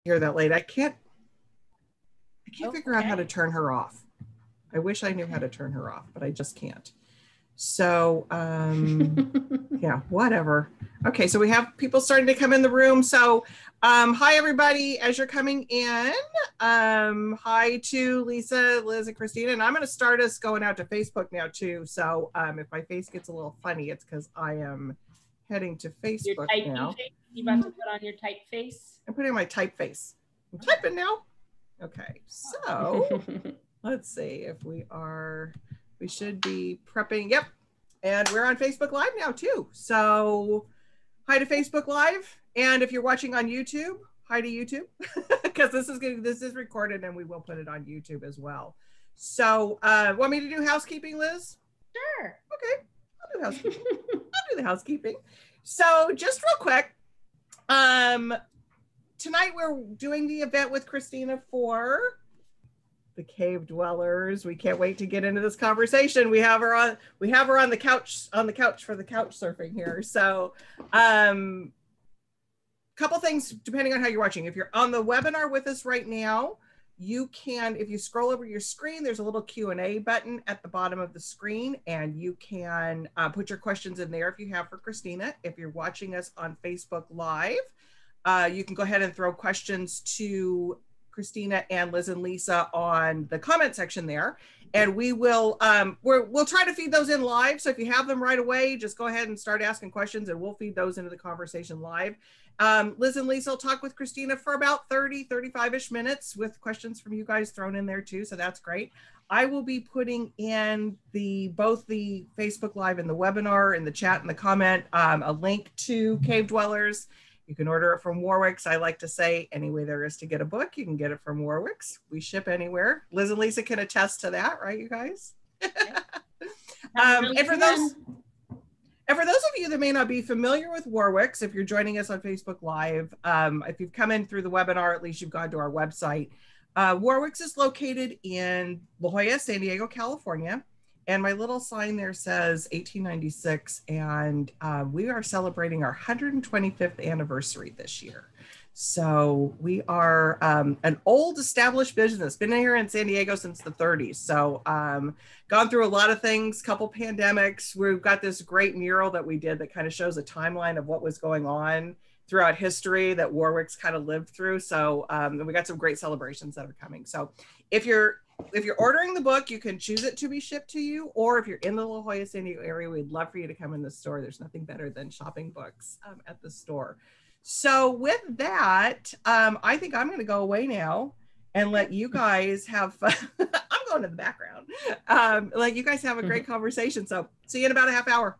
here that late. I can't figure out how to turn her off. I wish I knew how to turn her off, but I just can't. So, yeah, whatever. Okay, so we have people starting to come in the room. So, hi, everybody, as you're coming in. Hi to Lisa, Liz, and Christina. And I'm going to start us going out to Facebook now, too. So, if my face gets a little funny, it's because I am heading to Facebook now. You about to put on your type face? I'm putting my type face. I'm typing now. Okay, so let's see if we should be prepping. Yep. And we're on Facebook Live now too. So hi to Facebook Live. And if you're watching on YouTube, hi to YouTube, because this is recorded and we will put it on YouTube as well. So want me to do housekeeping, Liz? Sure. Okay, I'll do housekeeping. I'll do the housekeeping. So just real quick, tonight we're doing the event with Christina for the Cave Dwellers. We can't wait to get into this conversation. We have her on the couch for the couch surfing here. So couple things depending on how you're watching. If you're on the webinar with us right now, you can, if you scroll over your screen, there's a little Q&A button at the bottom of the screen, and you can put your questions in there if you have for Christina. If you're watching us on Facebook Live, you can go ahead and throw questions to Christina and Liz and Lisa on the comment section there, and we will we'll try to feed those in live. So if you have them right away, just go ahead and start asking questions and we'll feed those into the conversation live. Liz and Lisa will talk with Christina for about 35-ish minutes with questions from you guys thrown in there too, so that's great. I will be putting in both the Facebook Live and the webinar in the chat and the comment a link to Cave Dwellers. You can order it from Warwick's. I like to say any way there is to get a book, you can get it from Warwick's. We ship anywhere. Liz and Lisa can attest to that, right, you guys? And for those of you that may not be familiar with Warwick's, if you're joining us on Facebook Live, if you've come in through the webinar, at least you've gone to our website. Warwick's is located in La Jolla, San Diego, California. And my little sign there says 1896, and we are celebrating our 125th anniversary this year. So we are an old established business, been here in San Diego since the 30s. So gone through a lot of things, couple pandemics. We've got this great mural that we did that kind of shows a timeline of what was going on throughout history that Warwick's kind of lived through. So we got some great celebrations that are coming. So if you're ordering the book, you can choose it to be shipped to you, or if you're in the La Jolla, San Diego area, we'd love for you to come in the store. There's nothing better than shopping books at the store. So with that, I think I'm going to go away now and let you guys have fun. I'm going to the background. Let you guys have a great conversation. So see you in about a half hour.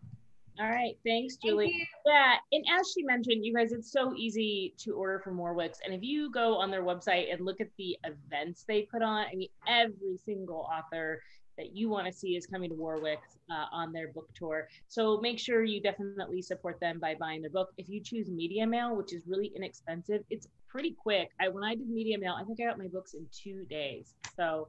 All right. Thanks, Julie. Yeah. And as she mentioned, you guys, it's so easy to order from Warwick's. And if you go on their website and look at the events they put on, I mean, every single author that you want to see is coming to Warwick's on their book tour. So make sure you definitely support them by buying their book. If you choose media mail, which is really inexpensive, it's pretty quick. When I did media mail, I think I got my books in 2 days. So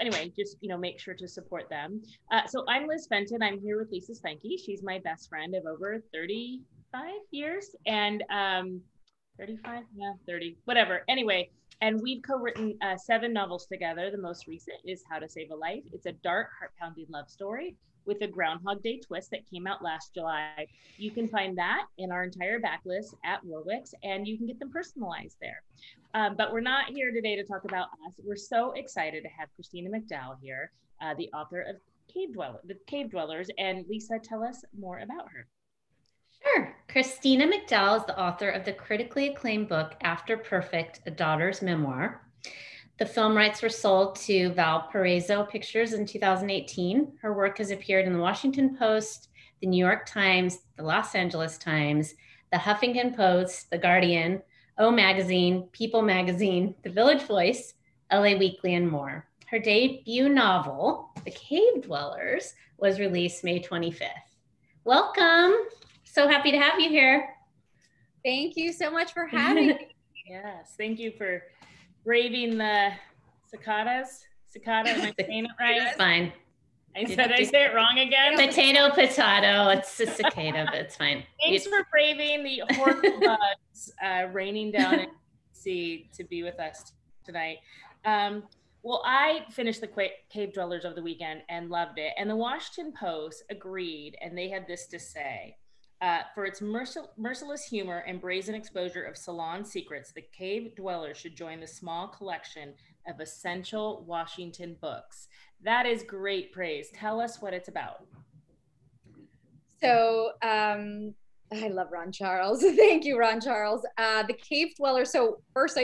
anyway, just, make sure to support them. So I'm Liz Fenton. I'm here with Lisa Spanky. She's my best friend of over 35 years and 35, yeah, 30, whatever. Anyway, and we've co-written 7 novels together. The most recent is How to Save a Life. It's a dark, heart-pounding love story with a Groundhog Day twist that came out last July. You can find that in our entire backlist at Warwick's, and you can get them personalized there. But we're not here today to talk about us. We're so excited to have Christina Mcdowell here, the author of The Cave Dwellers. And Lisa, tell us more about her. Sure. Christina Mcdowell is the author of the critically acclaimed book, After Perfect, A Daughter's Memoir. The film rights were sold to Valparaiso Pictures in 2018. Her work has appeared in the Washington Post, the New York Times, the Los Angeles Times, the Huffington Post, the Guardian, O Magazine, People Magazine, The Village Voice, LA Weekly, and more. Her debut novel, The Cave Dwellers, was released May 25th. Welcome. So happy to have you here. Thank you so much for having me. Yes, thank you for braving the cicadas. Cicada, am I saying it right? It's fine. Did I say it wrong again? Potato. It's a cicada, but it's fine. Thanks for braving the horrible bugs raining down in see to be with us tonight. Well, I finished the Cave Dwellers over the weekend and loved it. And the Washington Post agreed, and they had this to say. For its merciless humor and brazen exposure of salon secrets, the Cave Dwellers should join the small collection of essential Washington books. That is great praise. Tell us what it's about. So I love Ron Charles. Thank you, Ron Charles. The Cave Dweller. So first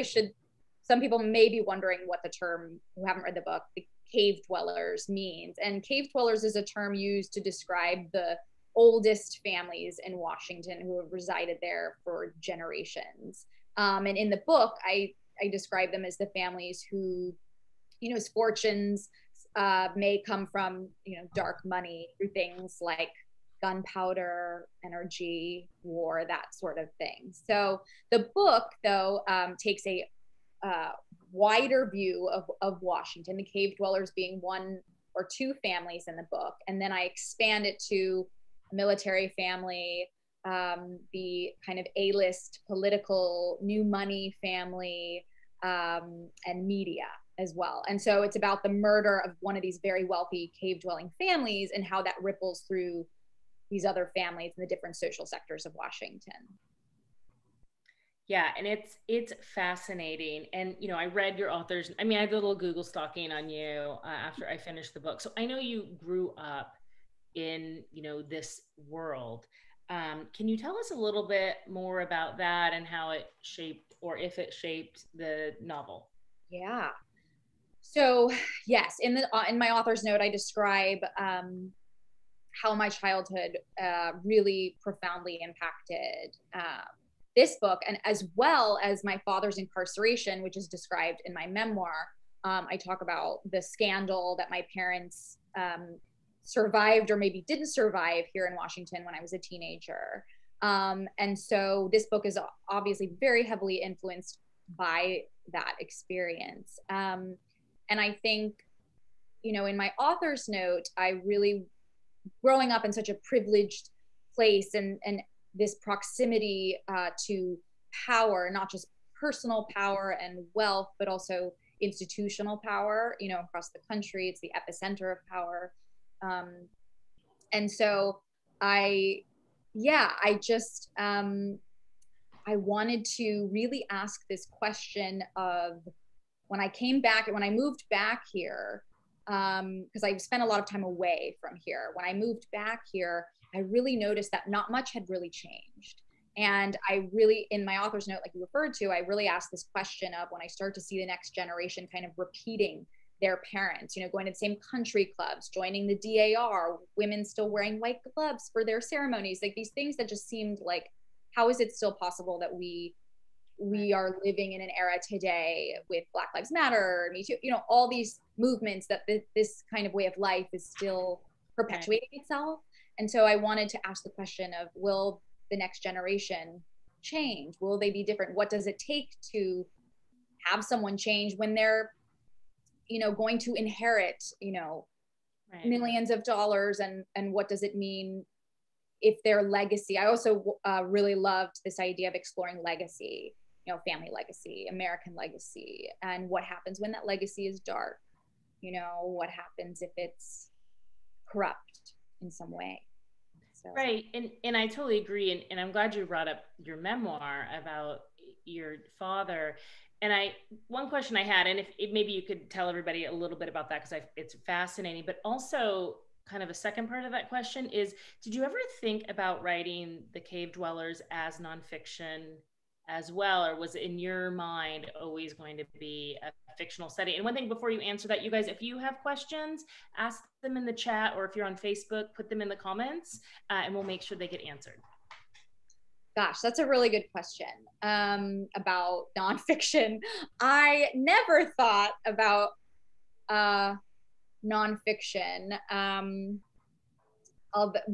some people may be wondering what the term, who haven't read the book, the Cave Dwellers means. And Cave Dwellers is a term used to describe the oldest families in Washington who have resided there for generations. And in the book, I describe them as the families who, whose fortunes may come from, dark money through things like gunpowder, energy, war, that sort of thing. So the book, though, takes a wider view of Washington, the cave dwellers being one or two families in the book. And then I expand it to a military family, the kind of A-list political new money family, and media as well. And so it's about the murder of one of these very wealthy cave dwelling families and how that ripples through these other families in the different social sectors of Washington. Yeah, and it's fascinating. And, I read your authors. I mean, I did a little Google stalking on you after I finished the book. So I know you grew up in, this world. Can you tell us a little bit more about that and how it shaped, or if it shaped, the novel? Yeah. So yes, in my author's note, I describe how my childhood really profoundly impacted this book, and as well as my father's incarceration, which is described in my memoir. I talk about the scandal that my parents survived or maybe didn't survive here in Washington when I was a teenager. And so this book is obviously very heavily influenced by that experience. And I think, in my author's note, I really, growing up in such a privileged place and this proximity to power, not just personal power and wealth, but also institutional power, across the country. It's the epicenter of power. And so I wanted to really ask this question of when I moved back here, because I spent a lot of time away from here. When I moved back here, I really noticed that not much had really changed. And I really, in my author's note, like you referred to, I really asked this question of when I start to see the next generation kind of repeating their parents, going to the same country clubs, joining the DAR, women still wearing white gloves for their ceremonies, like these things that just seemed like, how is it still possible that we are living in an era today with Black Lives Matter, Me Too, all these movements that this kind of way of life is still perpetuating itself. And so I wanted to ask the question of, will the next generation change? Will they be different? What does it take to have someone change when they're, going to inherit, millions of dollars, and what does it mean if their legacy? I also really loved this idea of exploring legacy, family legacy, American legacy, and what happens when that legacy is dark. What happens if it's corrupt in some way. So. Right. And I totally agree. And I'm glad you brought up your memoir about your father. And one question I had, and if maybe you could tell everybody a little bit about that, because it's fascinating, but also kind of a second part of that question is, did you ever think about writing The Cave Dwellers as nonfiction as well? Or was it in your mind always going to be a fictional setting? And one thing before you answer that, you guys, if you have questions, ask them in the chat, or if you're on Facebook, put them in the comments, and we'll make sure they get answered. Gosh, that's a really good question about nonfiction. I never thought about nonfiction,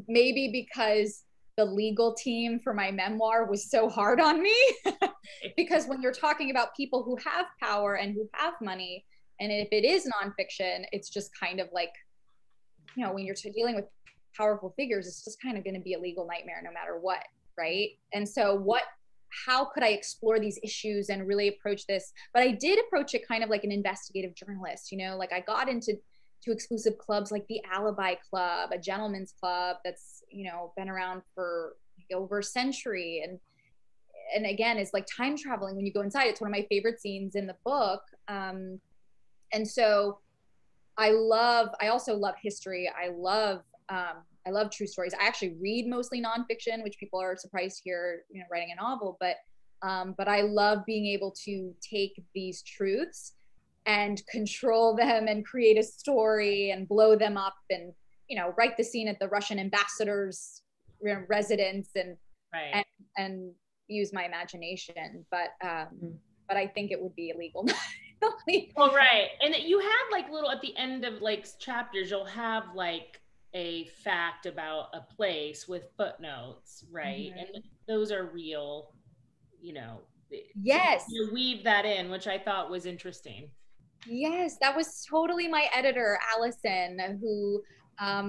maybe because the legal team for my memoir was so hard on me. Because when you're talking about people who have power and who have money, and if it is nonfiction, it's just kind of like, when you're dealing with powerful figures, it's just kind of going to be a legal nightmare no matter what, right? And so how could I explore these issues and really approach this? But I did approach it kind of like an investigative journalist, you know, like I got into exclusive clubs like the Alibi Club, a gentleman's club that's, you know, been around for like over a century. And again, it's like time traveling when you go inside. It's one of my favorite scenes in the book. And so I also love history. I love true stories. I actually read mostly nonfiction, which people are surprised to hear, you know, writing a novel, but I love being able to take these truths and control them and create a story and blow them up and, you know, write the scene at the Russian ambassador's, you know, residence and, right. and use my imagination. But I think it would be illegal. Well, right. And you have like little, at the end of like chapters, you'll have like a fact about a place with footnotes, right? And those are real, you know. Yes. You weave that in, which I thought was interesting. Yes, that was totally my editor, Allison, who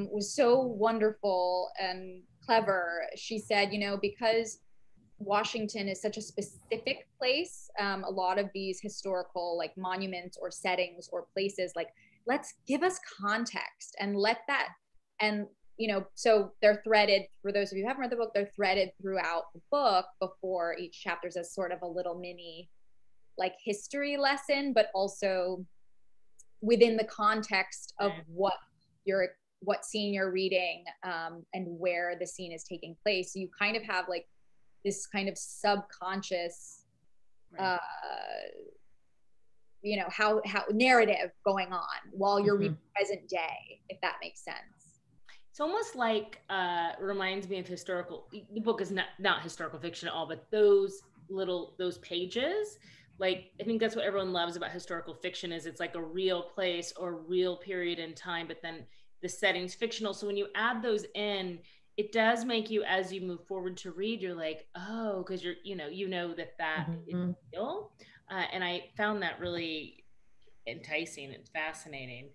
was so wonderful and clever. She said, you know, because Washington is such a specific place, a lot of these historical like monuments or settings or places, like, let's give us context and let that, and, you know, so they're threaded, for those of you who haven't read the book, they're threaded throughout the book before each chapter as sort of a little mini like history lesson, but also within the context of what scene you're reading, and where the scene is taking place. So you kind of have like this kind of subconscious, you know, how narrative going on while you're reading present day, if that makes sense. It's almost like, reminds me of historical, the book is not historical fiction at all, but those pages, like, I think that's what everyone loves about historical fiction, is it's like a real place or real period in time, but then the setting's fictional. So when you add those in, it does make you, as you move forward to read, you're like, oh, because you're, you know that is real. And I found that really enticing and fascinating.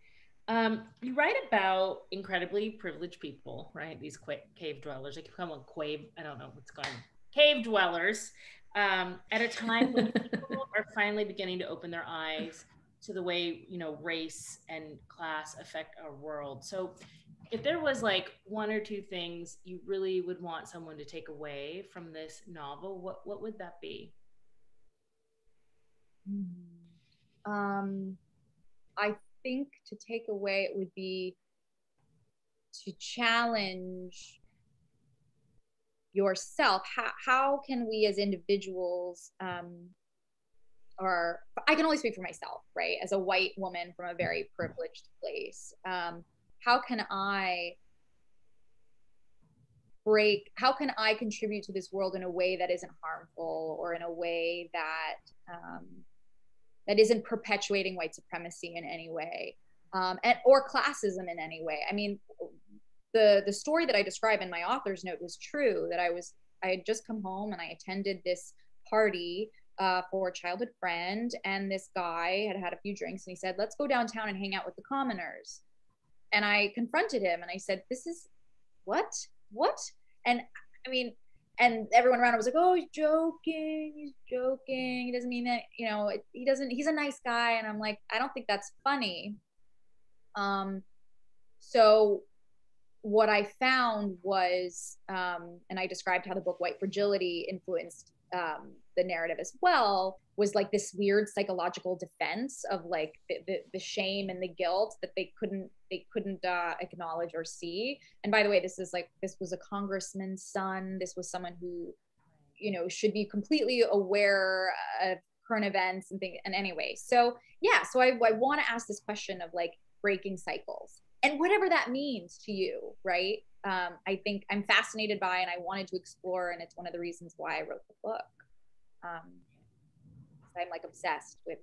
You write about incredibly privileged people, right? These cave dwellers. I keep calling them I don't know what's going on. Cave dwellers, at a time when people are finally beginning to open their eyes to the way, you know, race and class affect our world. So if there was like one or two things you really would want someone to take away from this novel, what would that be? I think to take away, it would be to challenge yourself. How can we as individuals, or I can only speak for myself, right? As a white woman from a very privileged place, how can I contribute to this world in a way that isn't harmful, or in a way that that isn't perpetuating white supremacy in any way, or classism in any way? I mean, the story that I describe in my author's note was true, that I had just come home and I attended this party for a childhood friend, and this guy had had a few drinks and he said, let's go downtown and hang out with the commoners. And I confronted him and I said, this is what? And I mean, and everyone around was like, oh, he's joking, he doesn't mean that, you know, he's a nice guy. And I'm like, I don't think that's funny. So what I found was, and I described how the book White Fragility influenced the narrative as well, was like this weird psychological defense of like the shame and the guilt that they couldn't acknowledge or see. And by the way, this was a congressman's son. This was someone who, you know, should be completely aware of current events and things. And anyway, so yeah, so I want to ask this question of like breaking cycles, and whatever that means to you, right? I think I'm fascinated by, and I wanted to explore, and it's one of the reasons why I wrote the book. I'm like obsessed with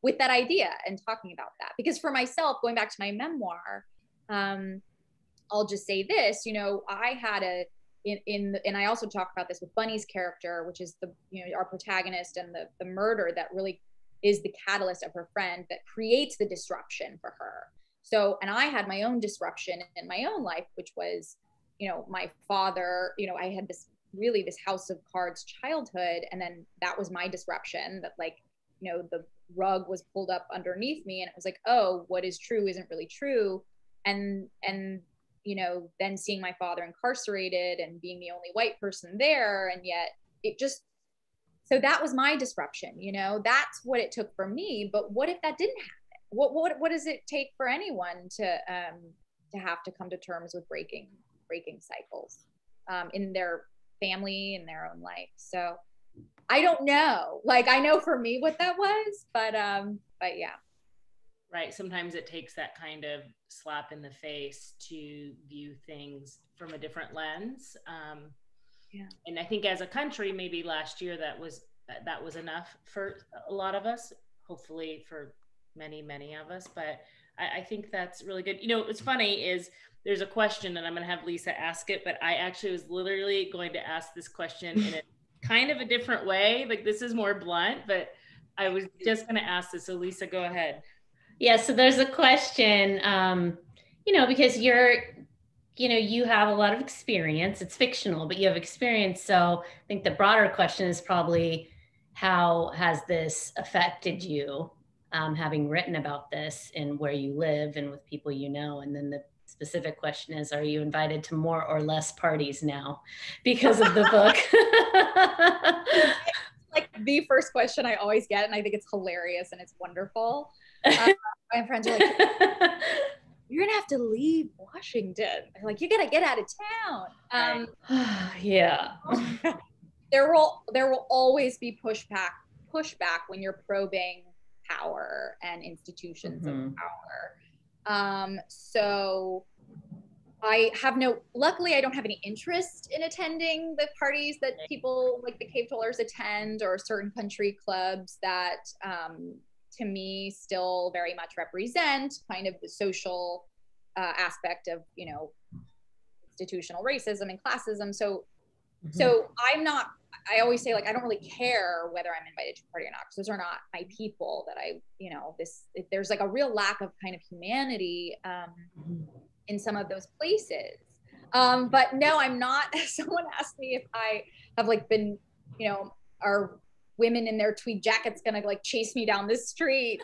with that idea and talking about that, because for myself, going back to my memoir, I'll just say this, you know, I had and I also talk about this with Bunny's character, which is our protagonist, and the murder that really is the catalyst of her friend that creates the disruption for her. So, and I had my own disruption in my own life, which was, you know, my father, you know, I had this really this house of cards childhood. And then that was my disruption, that like, you know, the rug was pulled up underneath me, and it was like, oh, what is true isn't really true. And you know, then seeing my father incarcerated and being the only white person there, and yet it just, so that was my disruption, you know, that's what it took for me. But what if that didn't happen? What does it take for anyone to have to come to terms with breaking cycles in their family, in their own life? So I don't know, like, I know for me what that was, but yeah. Right. Sometimes it takes that kind of slap in the face to view things from a different lens. Yeah. And I think as a country, maybe last year that was enough for a lot of us, hopefully for many, many of us. But I think that's really good. You know, what's funny is there's a question, and I'm going to have Lisa ask it, but I actually was literally going to ask this question in a kind of a different way. Like, this is more blunt, but I was just going to ask this. So Lisa, go ahead. Yeah, so there's a question, you know, because you have a lot of experience. It's fictional, but you have experience. So I think the broader question is probably, how has this affected you, having written about this and where you live and with people you know? And then the specific question is, are you invited to more or less parties now because of the book? Like the first question I always get, and I think it's hilarious and it's wonderful. My friends are like, you're gonna have to leave Washington. They're like, you gotta get out of town. Yeah. There will always be pushback when you're probing power and institutions of power. So luckily I don't have any interest in attending the parties that people like the cave dwellers attend, or certain country clubs that to me still very much represent kind of the social aspect of, you know, institutional racism and classism. So I always say, like, I don't really care whether I'm invited to a party or not, because those are not my people that you know, there's like a real lack of kind of humanity in some of those places. But no, I'm not. Someone asked me if I have like been, you know, are women in their tweed jackets gonna like chase me down the street?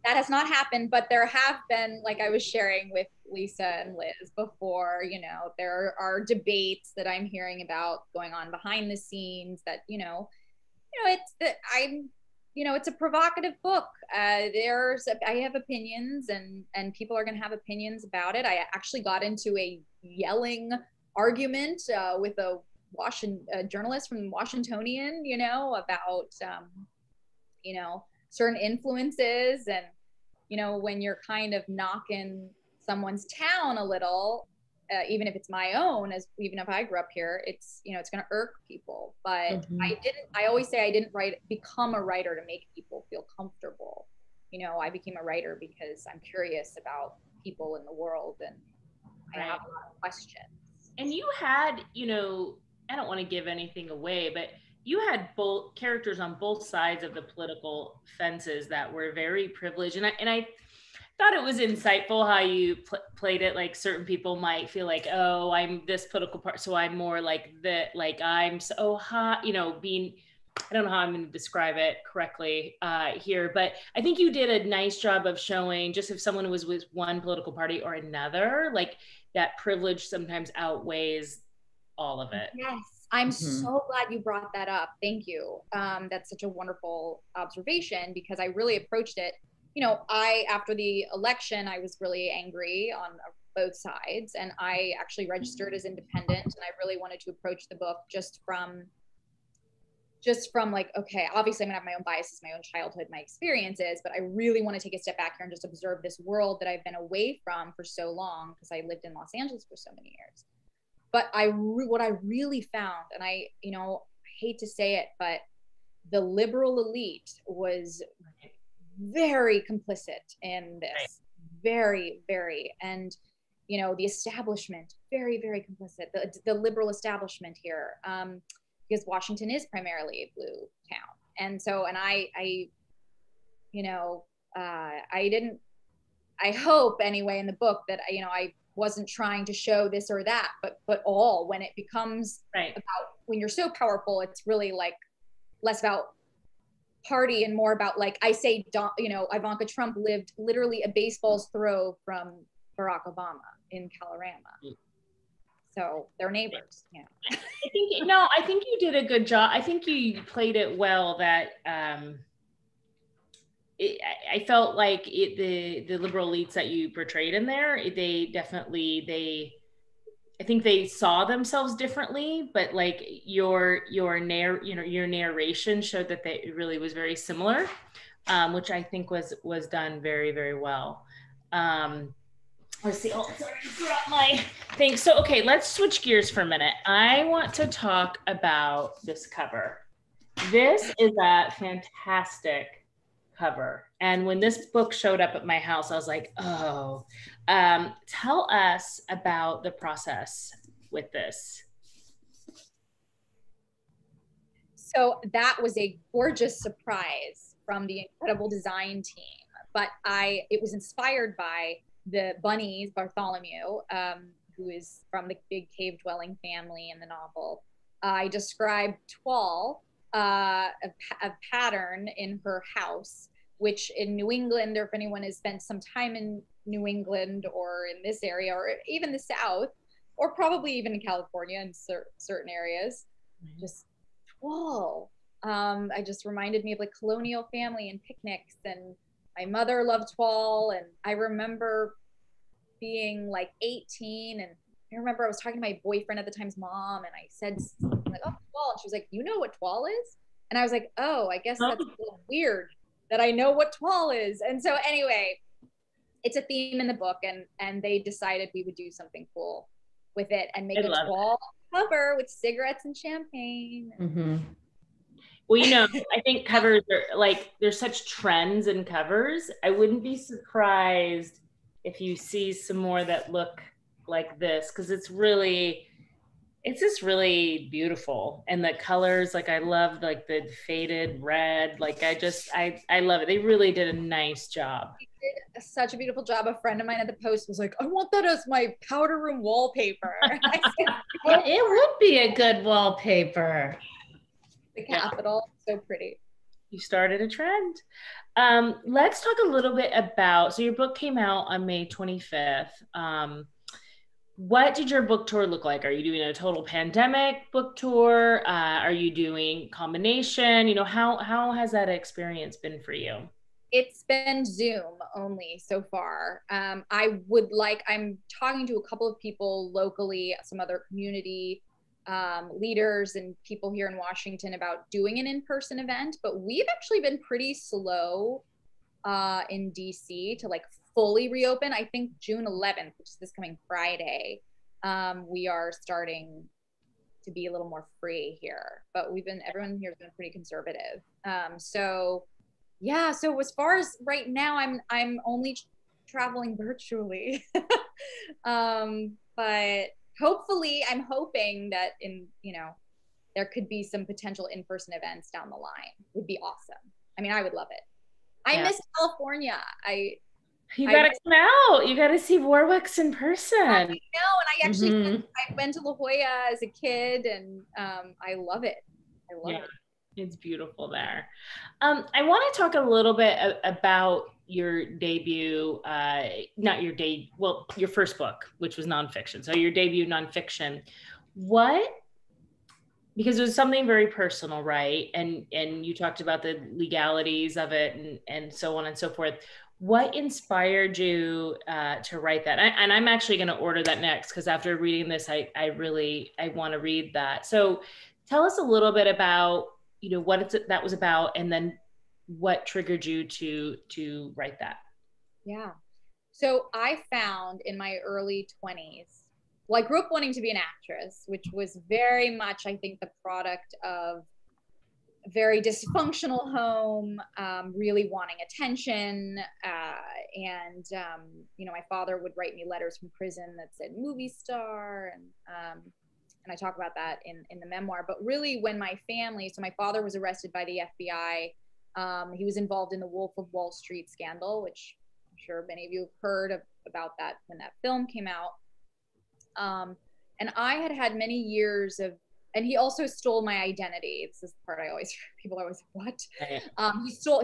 That has not happened, but there have been, like I was sharing with Lisa and Liz before, you know, there are debates that I'm hearing about going on behind the scenes that, it's a provocative book. I have opinions, and people are going to have opinions about it. I actually got into a yelling argument with a journalist from Washingtonian, you know, about, certain influences. And, you know, when you're kind of knocking someone's town a little, even if it's my own, even if I grew up here, it's, you know, it's going to irk people. But I always say I didn't become a writer to make people feel comfortable. You know, I became a writer because I'm curious about people in the world, and I have a lot of questions. And you had, you know, I don't want to give anything away, but you had both characters on both sides of the political fences that were very privileged. And I thought it was insightful how you played it. Like, certain people might feel like, oh, I'm this political part, so I'm more like that, like I'm so hot, you know, I don't know how I'm going to describe it correctly here, but I think you did a nice job of showing, just if someone was with one political party or another, like that privilege sometimes outweighs all of it. Yes. I'm so glad you brought that up. Thank you. That's such a wonderful observation, because I really approached it. You know, after the election, I was really angry on both sides, and I actually registered as independent, and I really wanted to approach the book just from like, okay, obviously I'm gonna have my own biases, my own childhood, my experiences, but I really want to take a step back here and just observe this world that I've been away from for so long, because I lived in Los Angeles for so many years. But what I really found, and I hate to say it, but the liberal elite was very complicit in this, very, very, and you know, the establishment, very, very complicit. The liberal establishment here, because Washington is primarily a blue town, and so, and I I hope anyway in the book that, you know, I wasn't trying to show this or that, but all, when it becomes about, when you're so powerful, it's really like less about party and more about, like I say, you know, Ivanka Trump lived literally a baseball's throw from Barack Obama in Colorama. So they're neighbors. Yeah. I think you did a good job. I think you played it well. That I felt like the liberal elites that you portrayed in there, I think they saw themselves differently, but like your narration showed that it really was very similar, which I think was done very, very well. Let's see. Oh, sorry, I forgot my thing. So, okay, let's switch gears for a minute. I want to talk about this cover. This is a fantastic cover. And when this book showed up at my house, I was like, oh, tell us about the process with this. So that was a gorgeous surprise from the incredible design team. But it was inspired by the bunnies, Bartholomew, who is from the big cave dwelling family in the novel. I described Toile, a pattern in her house, which in New England, or if anyone has spent some time in New England or in this area, or even the South, or probably even in California in certain areas, just Toile. I just reminded me of like colonial family and picnics, and my mother loved Toile, and I remember being like 18, and I remember I was talking to my boyfriend at the time's mom, and I said something like, oh, Toile, and she was like, you know what Toile is? And I was like, oh, I guess that's a little weird that I know what Toile is. And so anyway, it's a theme in the book, and they decided we would do something cool with it and make a Toile cover with cigarettes and champagne. Mm-hmm. Well, you know, I think covers are like, there's such trends in covers. I wouldn't be surprised if you see some more that look like this, because it's just really beautiful. And the colors, like I love like the faded red, like I love it. They really did a nice job. They did such a beautiful job. A friend of mine at the Post was like, I want that as my powder room wallpaper. I said, it would be a good wallpaper. The Capitol, so pretty. You started a trend. Let's talk a little bit about, so your book came out on May 25th. What did your book tour look like? Are you doing a total pandemic book tour? Are you doing combination? You know, how has that experience been for you? It's been Zoom only so far. I'm talking to a couple of people locally, some other community leaders and people here in Washington about doing an in-person event, but we've actually been pretty slow in DC to like fully reopen. I think June 11th, which is this coming Friday, we are starting to be a little more free here, but everyone here has been pretty conservative. So as far as right now, I'm only traveling virtually. But hopefully, I'm hoping that there could be some potential in-person events down the line. Would be awesome. I mean, I would love it. I miss California. You gotta come out. You gotta see Warwick's in person. I know, and I actually I went to La Jolla as a kid, and I love it. I love it. It's beautiful there. I want to talk a little bit about your debut, your first book, which was nonfiction. So your debut nonfiction. Because it was something very personal, right? And you talked about the legalities of it and so on and so forth. What inspired you to write that? And I'm actually going to order that next, because after reading this, I want to read that. So tell us a little bit about what that was about, and then what triggered you to write that. Yeah. So I found in my early 20s, well, I grew up wanting to be an actress, which was very much, I think, the product of a very dysfunctional home, really wanting attention. My father would write me letters from prison that said movie star. And I talk about that in the memoir. But really, when my father was arrested by the FBI. He was involved in the Wolf of Wall Street scandal, which I'm sure many of you have heard about that when that film came out. And I had many years of, and he also stole my identity. It's this part people are always, what?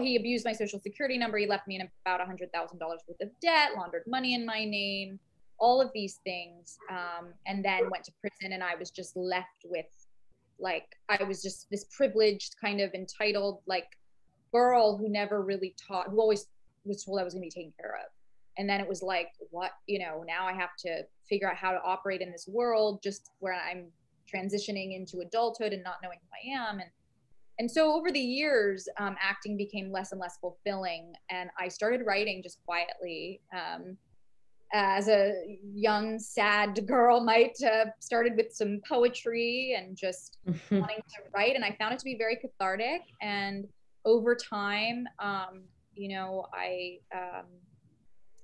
He abused my social security number. He left me in about $100,000 worth of debt, laundered money in my name, all of these things. And then went to prison, and I was just left with, like, I was just this privileged kind of entitled, like, girl who never really who always was told I was going to be taken care of. And then it was like, what, now I have to figure out how to operate in this world, just where I'm transitioning into adulthood and not knowing who I am. And so over the years, acting became less and less fulfilling. And I started writing just quietly. As a young, sad girl might have started with some poetry and just wanting to write. And I found it to be very cathartic. And over time, I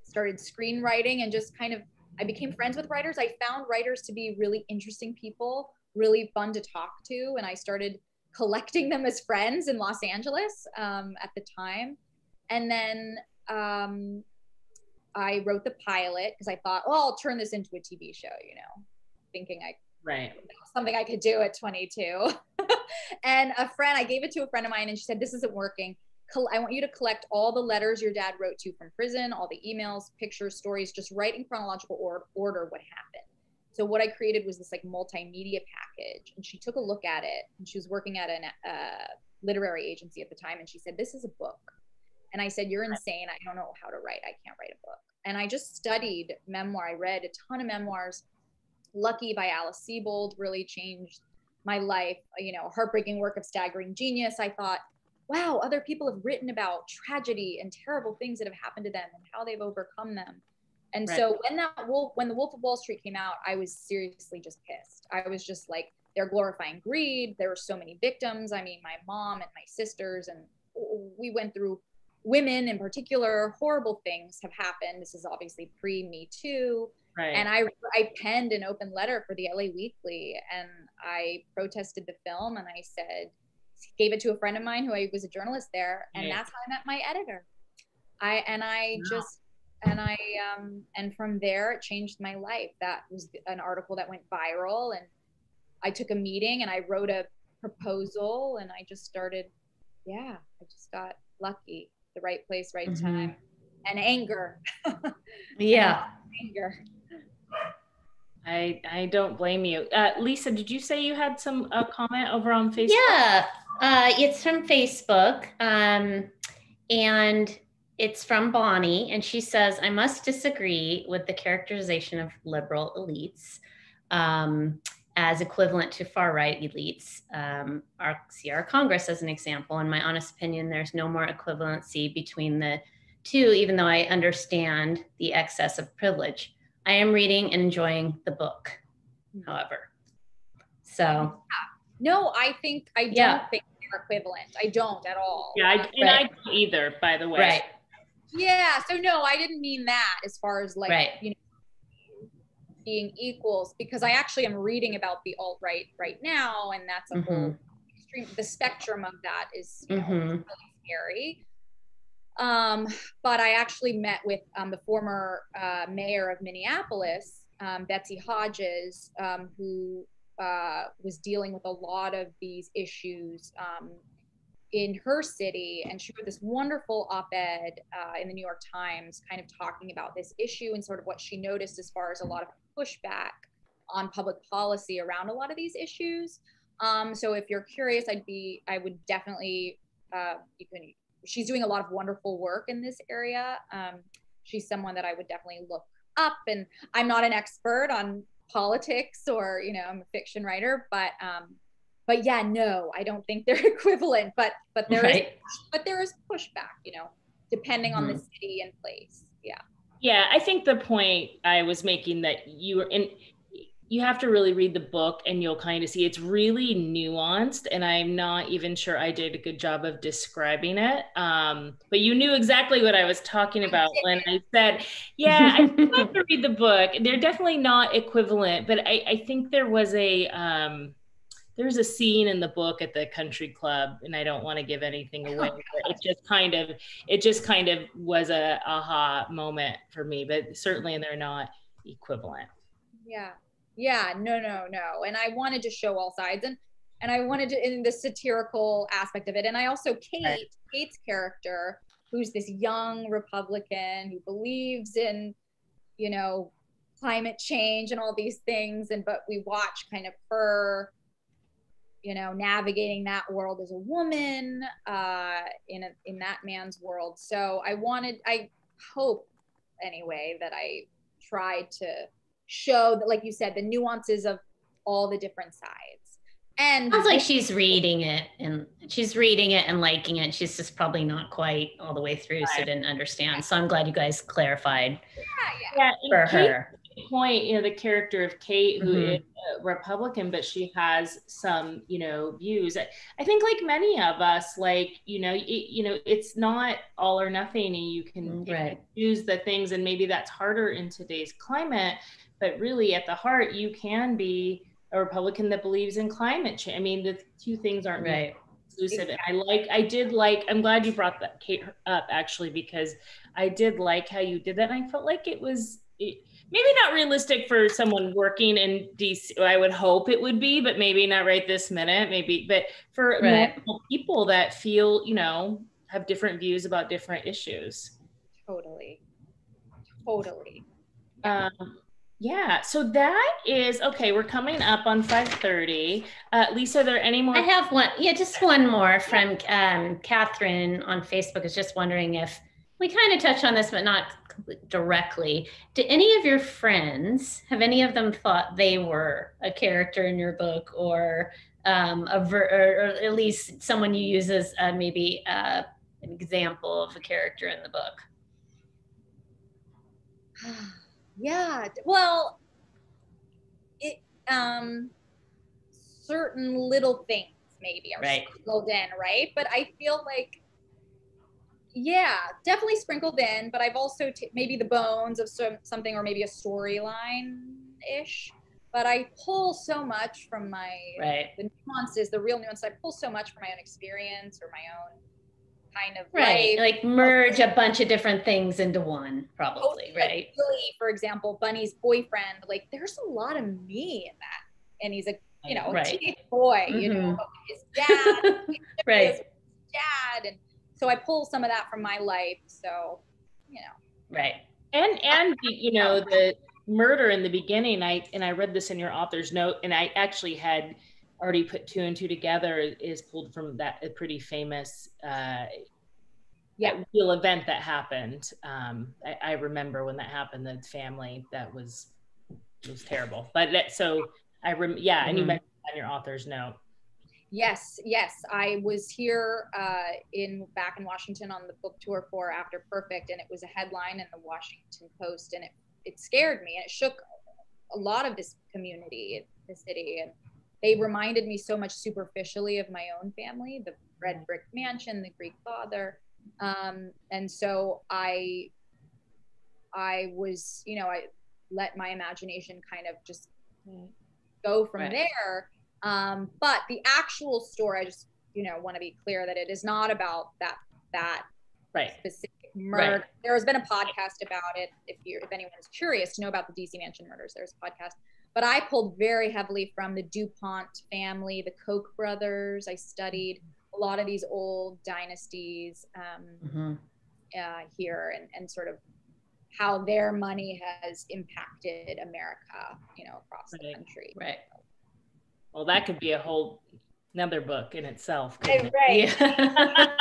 started screenwriting and just I became friends with writers. I found writers to be really interesting people, really fun to talk to. And I started collecting them as friends in Los Angeles at the time. And then I wrote the pilot because I thought, I'll turn this into a TV show, thinking something I could do at 22. And I gave it to a friend of mine, and she said, this isn't working. I want you to collect all the letters your dad wrote to you from prison, all the emails, pictures, stories, just write in chronological order what happened. So what I created was this like multimedia package, and she took a look at it, and she was working at a literary agency at the time. And she said, this is a book. And I said, you're insane. I don't know how to write. I can't write a book. And I just studied memoir. I read a ton of memoirs. Lucky by Alice Sebold really changed my life. Heartbreaking Work of Staggering Genius. I thought, wow, other people have written about tragedy and terrible things that have happened to them and how they've overcome them. And so when The Wolf of Wall Street came out, I was seriously just pissed. I was just like, they're glorifying greed. There were so many victims. I mean, my mom and my sisters, and we went through, women in particular, horrible things have happened. This is obviously pre-Me Too. Right. And I penned an open letter for the LA Weekly, and I protested the film, and I gave it to a friend of mine who was a journalist there. And that's how I met my editor. And from there it changed my life. That was an article that went viral, and I took a meeting and I wrote a proposal, and I just started, I just got lucky. The right place, right time, and anger. Anger. I don't blame you. Lisa, did you say you had some comment over on Facebook? Yeah, it's from Facebook, and it's from Bonnie, and she says, I must disagree with the characterization of liberal elites as equivalent to far-right elites. Our Congress as an example. In my honest opinion, there's no more equivalency between the two, even though I understand the excess of privilege. I am reading and enjoying the book, however. So. No, I don't think they're equivalent. I don't at all. Yeah, I don't either, by the way. Right. Yeah, so no, I didn't mean that as far as being equals, because I actually am reading about the alt-right right now, and that's a whole extreme. The spectrum of that is really scary. But I actually met with the former mayor of Minneapolis, Betsy Hodges, who was dealing with a lot of these issues in her city, and she wrote this wonderful op-ed in the New York Times kind of talking about this issue and sort of what she noticed as far as a lot of pushback on public policy around a lot of these issues. So if you're curious, I would definitely, she's doing a lot of wonderful work in this area. She's someone that I would definitely look up, and I'm not an expert on politics or, I'm a fiction writer, but yeah, no, I don't think they're equivalent, but there is pushback, depending on the city and place. Yeah. Yeah, I think the point I was making that you have to really read the book, and you'll kind of see it's really nuanced, and I'm not even sure I did a good job of describing it. But you knew exactly what I was talking about when I said, yeah, I have to read the book. They're definitely not equivalent, but I think there was there's a scene in the book at the country club, and I don't want to give anything away, but it just kind of was a aha moment for me, but certainly they're not equivalent. Yeah, no. And I wanted to show all sides, and I wanted to, in the satirical aspect of it. And I also, Kate's character, who's this young Republican who believes in, you know, climate change and all these things. But we watch kind of her, you know, navigating that world as a woman, in that man's world. So I hope anyway that I tried to show that, like you said, the nuances of all the different sides. And sounds like she's reading it and liking it. She's just probably not quite all the way through, so didn't understand. So I'm glad you guys clarified. Yeah. For her point, you know, the character of Kate, who is a Republican, but she has some, you know, views. I think, like many of us, like, it's not all or nothing, and you can choose the things, and maybe that's harder in today's climate. But really, at the heart, you can be a Republican that believes in climate change. I mean, the two things aren't exclusive. And I'm glad you brought that, Kate, up, actually, because I did like how you did that. And I felt like it was maybe not realistic for someone working in DC. I would hope it would be, but maybe not right this minute, maybe. But for normal people that feel, you know, have different views about different issues. Totally. Yeah, so that is, okay, we're coming up on 5:30. Lisa, are there any more? I have one, just one more from Catherine on Facebook is just wondering if, we kind of touched on this, but not directly. Do any of your friends, have any of them thought they were a character in your book, or or at least someone you use as maybe an example of a character in the book? Yeah, well, certain little things maybe are sprinkled in, right? But I feel like, definitely sprinkled in, but I've also maybe the bones of something, or maybe a storyline-ish. But I pull so much from the nuances, the real nuances. I pull so much from my own experience or my own kind of life. Like merge a bunch of different things into one, probably, right? Like Billy, for example, Bunny's boyfriend, like there's a lot of me in that, and he's a a teenage boy, you know, his dad, his dad, and so I pull some of that from my life. So, you know, and you know, the murder in the beginning, I read this in your author's note, and I actually had already put two and two together, is pulled from a pretty famous real event that happened. I remember when that happened, the family, it was terrible. But and you mentioned on your author's note. Yes, I was here back in Washington on the book tour for After Perfect, and it was a headline in the Washington Post, and it scared me, and it shook a lot of this community, the city, and they reminded me so much superficially of my own family, the red brick mansion, the Greek father. And so I was, I let my imagination kind of just go from there. But the actual story, I just, want to be clear that it is not about that specific murder. Right. There has been a podcast about it. If anyone is curious to know about the DC Mansion murders, there's a podcast. But I pulled very heavily from the DuPont family, the Koch brothers. I studied a lot of these old dynasties here, and sort of how their money has impacted America, across the country. Right. Well, that could be a whole another book in itself. Right. Yeah.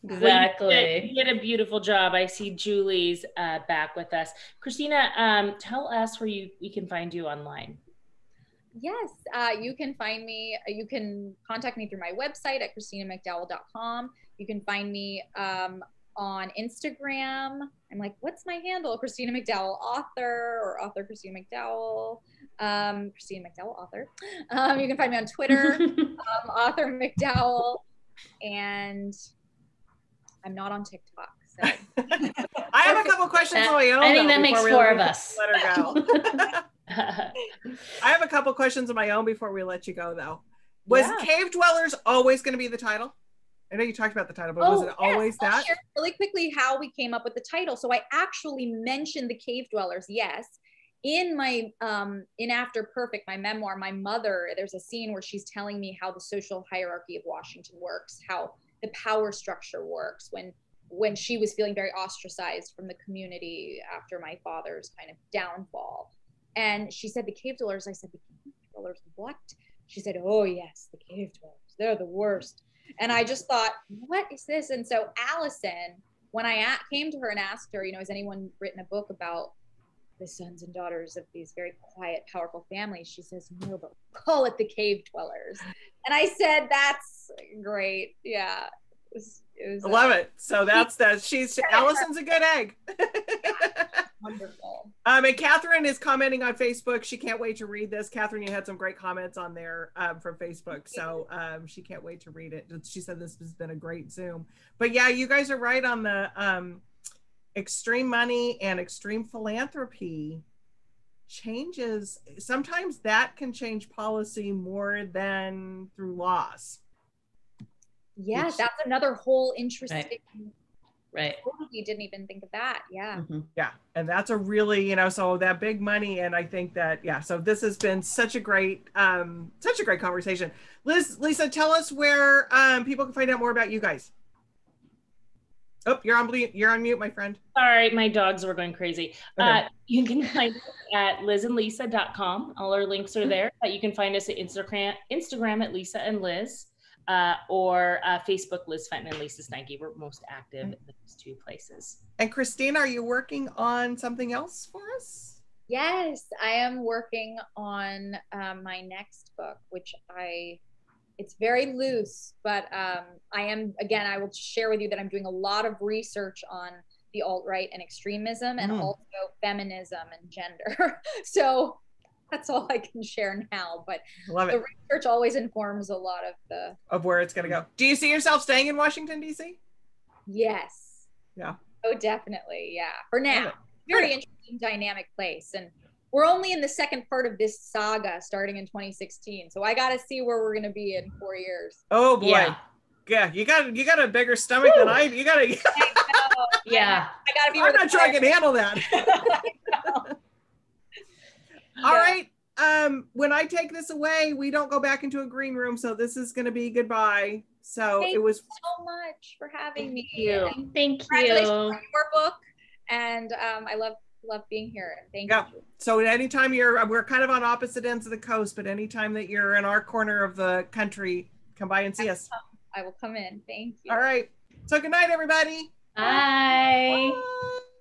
Exactly. Well, you did a beautiful job. I see Julie's back with us. Christina, tell us where we can find you online. Yes, you can find me. You can contact me through my website at ChristinaMcDowell.com. You can find me on Instagram. I'm like, what's my handle? Christina McDowell author, or author Christina McDowell. Christina McDowell author. You can find me on Twitter, author McDowell, and I'm not on TikTok. So I have a couple questions for you. I think that makes four of us. Let her go. I have a couple questions of my own before we let you go, though. Was Cave Dwellers always going to be the title? I know you talked about the title, but was it always that? I'll share really quickly how we came up with the title. So I actually mentioned the Cave Dwellers, yes. In my, in After Perfect, my memoir, my mother, there's a scene where she's telling me how the social hierarchy of Washington works, how the power structure works when she was feeling very ostracized from the community after my father's kind of downfall. And she said, the Cave Dwellers. I said, the Cave Dwellers, what? She said, oh yes, the Cave Dwellers, they're the worst. And I just thought, what is this? And so Allison, when I came to her and asked her, you know, has anyone written a book about the sons and daughters of these very quiet, powerful families? She says, no, but call it the Cave Dwellers. And I said, that's great. Yeah. It was I love it. So that's that. Allison's a good egg. Wonderful. And Catherine is commenting on Facebook. She can't wait to read this. Catherine, you had some great comments on there from Facebook. So she can't wait to read it. She said this has been a great Zoom. But yeah, you guys are right on the extreme money and extreme philanthropy changes. Sometimes that can change policy more than through laws. Yeah, that's another whole interesting. Right. Totally didn't even think of that. Yeah. Mm-hmm. Yeah. And that's a really, you know, so that big money. And I think that, yeah, so this has been such a great conversation. Lisa, tell us where people can find out more about you guys. Oh, you're on mute, my friend. Sorry, my dogs were going crazy. Okay. You can find us at lizandlisa.com. All our links are there. You can find us at Instagram at Lisa and Liz. Or Facebook, Liz Fenton and Lisa Steinke. We're most active in those two places. And Christina, are you working on something else for us? Yes, I am working on my next book, which it's very loose, but I will share with you that I'm doing a lot of research on the alt-right and extremism and also feminism and gender. So that's all I can share now, but the research always informs a lot of where it's going to go. Do you see yourself staying in Washington, D.C.? Yes. Yeah. Oh, definitely. Yeah. For now, very interesting, dynamic place. And we're only in the second part of this saga starting in 2016. So I got to see where we're going to be in 4 years. Oh boy. Yeah. You got a bigger stomach than I, you got to. Yeah. I got to be. I'm not sure I can handle that. All right. When I take this away, we don't go back into a green room. So this is going to be goodbye. So Thank it was you so much for having me. Thank you. Congratulations on your book. And I love being here. Thank you. So anytime we're kind of on opposite ends of the coast, but anytime that you're in our corner of the country, come by and see us. I will come in. Thank you. All right. So good night, everybody. Bye. Bye.